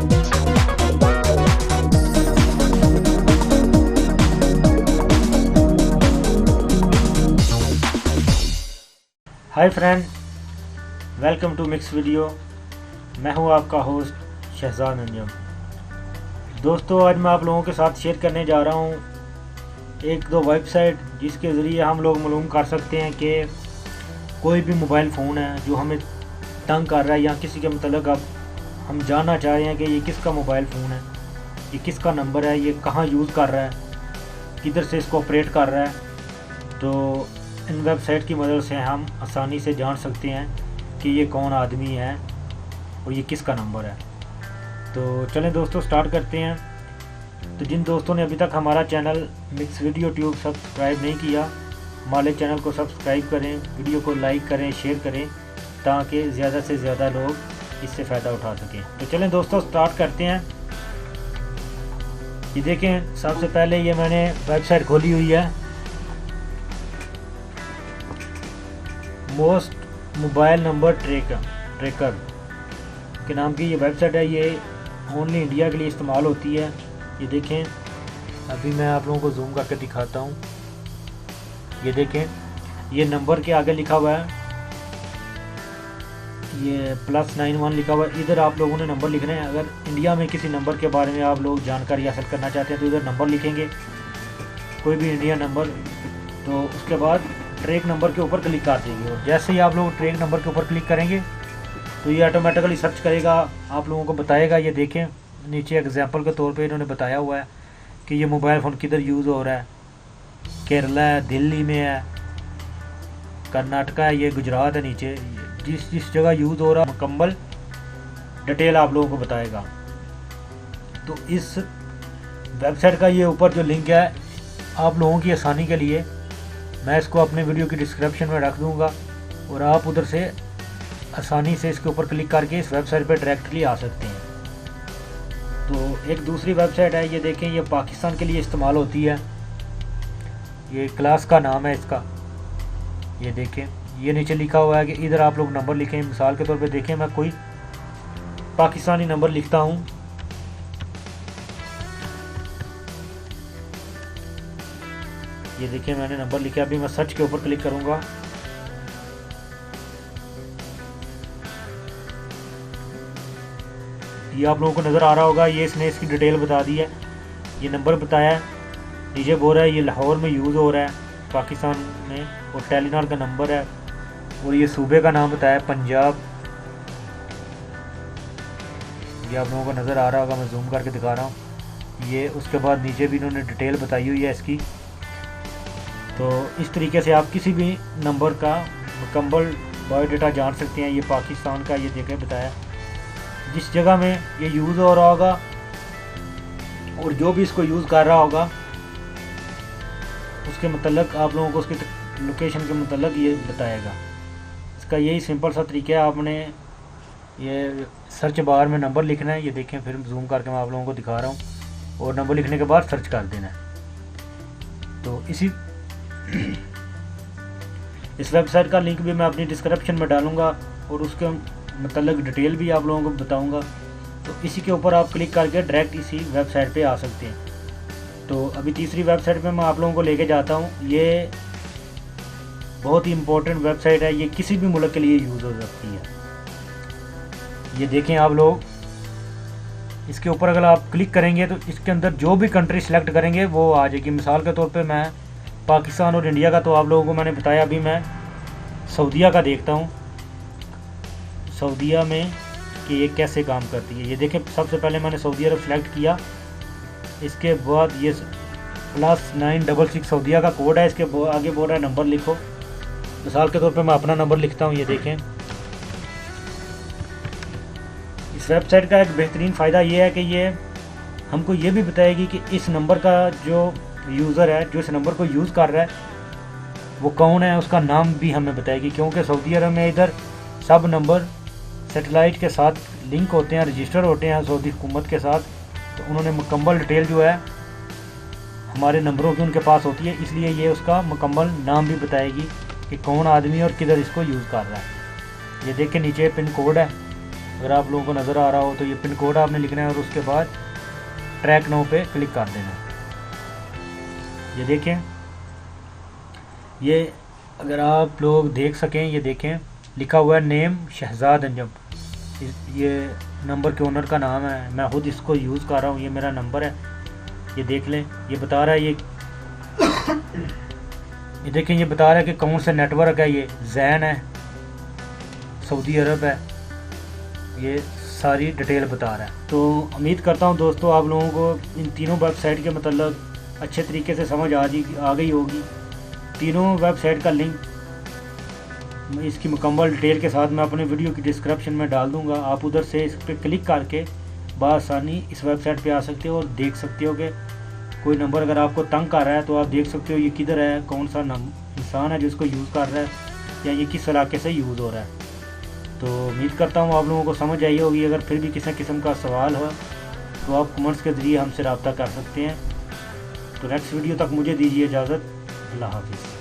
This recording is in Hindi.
Hi friend, welcome to mix video. मैं हूं आपका होस्ट शहजाद अंजम। दोस्तों, आज मैं आप लोगों के साथ शेयर करने जा रहा हूं एक दो वेबसाइट जिसके ज़रिए हम लोग मालूम कर सकते हैं कि कोई भी मोबाइल फ़ोन है जो हमें तंग कर रहा है या किसी के मतलब अब हम जानना चाह रहे हैं कि ये किसका मोबाइल फ़ोन है, ये किसका नंबर है, ये कहाँ यूज़ कर रहा है, किधर से इसको ऑपरेट कर रहा है, तो इन वेबसाइट की मदद से हम आसानी से जान सकते हैं कि ये कौन आदमी है और ये किसका नंबर है। तो चलें दोस्तों, स्टार्ट करते हैं। तो जिन दोस्तों ने अभी तक हमारा channel mix video tube subscribe नहीं किया, हमारे चैनल को सब्सक्राइब करें, वीडियो को लाइक करें, शेयर करें, ताकि ज़्यादा से ज़्यादा लोग इससे फ़ायदा उठा सकें। तो चलें दोस्तों, स्टार्ट करते हैं। ये देखें, सबसे पहले ये मैंने वेबसाइट खोली हुई है, मोस्ट मोबाइल नंबर ट्रैकर के नाम की ये वेबसाइट है। ये ओनली इंडिया के लिए इस्तेमाल होती है। ये देखें, अभी मैं आप लोगों को जूम करके दिखाता हूँ। ये देखें, ये नंबर के आगे लिखा हुआ है, ये +91 लिखा हुआ है। इधर आप लोगों ने नंबर लिखना है। अगर इंडिया में किसी नंबर के बारे में आप लोग जानकारी हासिल करना चाहते हैं तो इधर नंबर लिखेंगे, कोई भी इंडिया नंबर। तो उसके बाद ट्रैक नंबर के ऊपर क्लिक कर देंगे और जैसे ही आप लोग ट्रैक नंबर के ऊपर क्लिक करेंगे तो ये ऑटोमेटिकली सर्च करेगा, आप लोगों को बताएगा। ये देखें, नीचे एग्जांपल के तौर पे इन्होंने बताया हुआ है कि ये मोबाइल फ़ोन किधर यूज़ हो रहा है। केरला है, दिल्ली में है, कर्नाटका है, ये गुजरात है। नीचे जिस जगह यूज़ हो रहा है मुकम्मल डिटेल आप लोगों को बताएगा। तो इस वेबसाइट का ये ऊपर जो लिंक है, आप लोगों की आसानी के लिए मैं इसको अपने वीडियो की डिस्क्रिप्शन में रख दूंगा और आप उधर से आसानी से इसके ऊपर क्लिक करके इस वेबसाइट पर डायरेक्टली आ सकते हैं। तो एक दूसरी वेबसाइट है, ये देखें, ये पाकिस्तान के लिए इस्तेमाल होती है। ये क्लास का नाम है इसका। ये देखें, ये नीचे लिखा हुआ है कि इधर आप लोग नंबर लिखें। मिसाल के तौर पे देखें, मैं कोई पाकिस्तानी नंबर लिखता हूँ। ये देखिए, मैंने नंबर लिखा। अभी मैं सर्च के ऊपर क्लिक करूंगा। ये आप लोगों को नज़र आ रहा होगा, ये इसने इसकी डिटेल बता दी है। ये नंबर बताया है, नीचे बोल रहा है ये लाहौर में यूज़ हो रहा है पाकिस्तान में, और टेलीनॉर का नंबर है, और ये सूबे का नाम बताया पंजाब। ये आप लोगों को नज़र आ रहा होगा, मैं जूम करके दिखा रहा हूँ। ये उसके बाद नीचे भी इन्होंने डिटेल बताई हुई है इसकी। तो इस तरीके से आप किसी भी नंबर का मुकम्मल बायोडाटा जान सकते हैं। ये पाकिस्तान का, ये देखें, बताया जिस जगह में ये यूज़ हो रहा होगा और जो भी इसको यूज़ कर रहा होगा उसके मतलब आप लोगों को उसकी लोकेशन के मतलब ये बताएगा। इसका यही सिंपल सा तरीका है। आपने ये सर्च बार में नंबर लिखना है। ये देखें, फिर जूम करके मैं आप लोगों को दिखा रहा हूँ, और नंबर लिखने के बाद सर्च कर देना है। तो इस वेबसाइट का लिंक भी मैं अपनी डिस्क्रिप्शन में डालूंगा और उसके मतलब डिटेल भी आप लोगों को बताऊंगा। तो इसी के ऊपर आप क्लिक करके डायरेक्ट इसी वेबसाइट पे आ सकते हैं। तो अभी तीसरी वेबसाइट पे मैं आप लोगों को लेके जाता हूं। ये बहुत ही इम्पोर्टेंट वेबसाइट है, ये किसी भी मुल्क के लिए यूज़ हो सकती है। ये देखें आप लोग, इसके ऊपर अगर आप क्लिक करेंगे तो इसके अंदर जो भी कंट्री सेलेक्ट करेंगे वो आ जाएगी। मिसाल के तौर पे मैं पाकिस्तान और इंडिया का तो आप लोगों को मैंने बताया। अभी मैं सऊदीया का देखता हूँ, सऊदीया में कि ये कैसे काम करती है। ये देखें, सबसे पहले मैंने सऊदी अरब सेलेक्ट किया। इसके बाद ये +966 सऊदीया का कोड है। इसके आगे बोल रहा है नंबर लिखो। मिसाल के तौर पे मैं अपना नंबर लिखता हूँ। ये देखें, इस वेबसाइट का एक बेहतरीन फ़ायदा ये है कि ये हमको ये भी बताएगी कि इस नंबर का जो यूज़र है, जो इस नंबर को यूज़ कर रहा है, वो कौन है, उसका नाम भी हमें बताएगी। क्योंकि सऊदी अरब में इधर सब नंबर सैटेलाइट के साथ लिंक होते हैं, रजिस्टर होते हैं सऊदी हुकूमत के साथ। तो उन्होंने मुकम्मल डिटेल जो है हमारे नंबरों की उनके पास होती है, इसलिए ये उसका मुकम्मल नाम भी बताएगी कि कौन आदमी और किधर इसको यूज़ कर रहा है। ये देख के नीचे पिन कोड है अगर आप लोगों को नज़र आ रहा हो तो ये पिन कोड आपने लिखना है और उसके बाद ट्रैक नाउ पे क्लिक कर देना। ये देखें, ये अगर आप लोग देख सकें, ये देखें लिखा हुआ है नेम शहजाद अंजम। ये नंबर के ओनर का नाम है, मैं खुद इसको यूज़ कर रहा हूँ, ये मेरा नंबर है। ये देख लें, ये बता रहा है ये देखें, ये बता रहा है कि कौन सा नेटवर्क है। ये जैन है, सऊदी अरब है, ये सारी डिटेल बता रहा है। तो उम्मीद करता हूँ दोस्तों आप लोगों को इन तीनों वेबसाइट के मतलब अच्छे तरीके से समझ आ गई होगी। तीनों वेबसाइट का लिंक इसकी मुकम्मल डिटेल के साथ मैं अपने वीडियो की डिस्क्रिप्शन में डाल दूंगा। आप उधर से इस पर क्लिक करके बआसानी इस वेबसाइट पे आ सकते हो और देख सकते हो कि कोई नंबर अगर आपको तंग कर रहा है तो आप देख सकते हो ये किधर है, कौन सा इंसान है जो इसको यूज़ कर रहा है या ये किस इलाके से यूज़ हो रहा है। तो उम्मीद करता हूँ आप लोगों को समझ आई होगी। अगर फिर भी किसी किस्म का सवाल हो तो आप कमेंट्स के ज़रिए हमसे रब्ता कर सकते हैं। तो नेक्स्ट वीडियो तक मुझे दीजिए इजाज़त। अल्लाह हाफिज़।